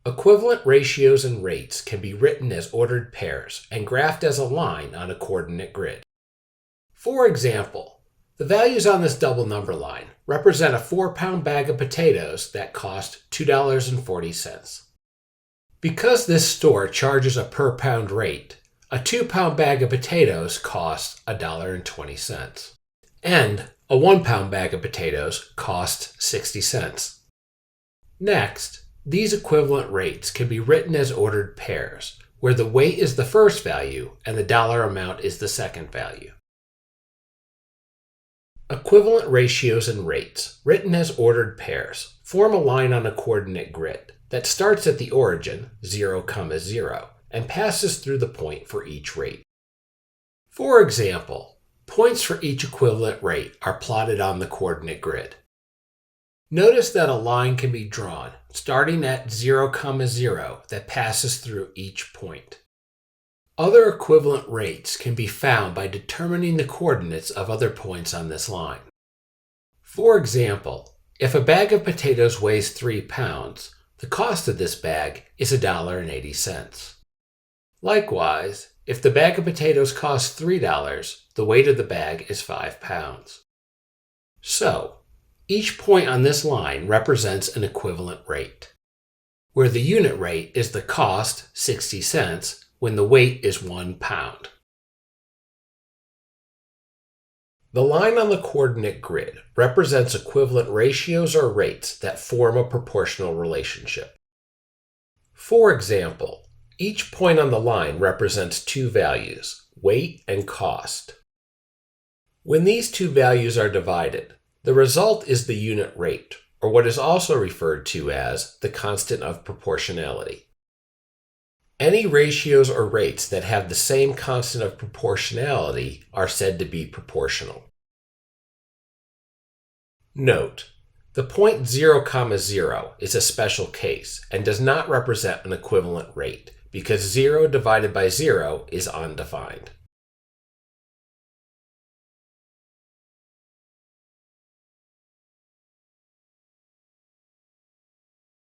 Equivalent ratios and rates can be written as ordered pairs and graphed as a line on a coordinate grid. For example, the values on this double number line represent a 4-pound bag of potatoes that cost $2.40. Because this store charges a per pound rate, a 2-pound bag of potatoes costs $1.20, and a 1-pound bag of potatoes costs 60 cents. Next, these equivalent rates can be written as ordered pairs, where the weight is the first value and the dollar amount is the second value. Equivalent ratios and rates, written as ordered pairs, form a line on a coordinate grid that starts at the origin, 0, 0, and passes through the point for each rate. For example, points for each equivalent rate are plotted on the coordinate grid. Notice that a line can be drawn starting at 0, 0 that passes through each point. Other equivalent rates can be found by determining the coordinates of other points on this line. For example, if a bag of potatoes weighs 3 pounds, the cost of this bag is $1.80. Likewise, if the bag of potatoes costs $3, the weight of the bag is 5 pounds. So, each point on this line represents an equivalent rate, where the unit rate is the cost, 60 cents, when the weight is 1 pound. The line on the coordinate grid represents equivalent ratios or rates that form a proportional relationship. For example, each point on the line represents 2 values, weight and cost. When these 2 values are divided, the result is the unit rate, or what is also referred to as the constant of proportionality. Any ratios or rates that have the same constant of proportionality are said to be proportional. Note, the point 0, 0 is a special case and does not represent an equivalent rate because 0 divided by 0 is undefined.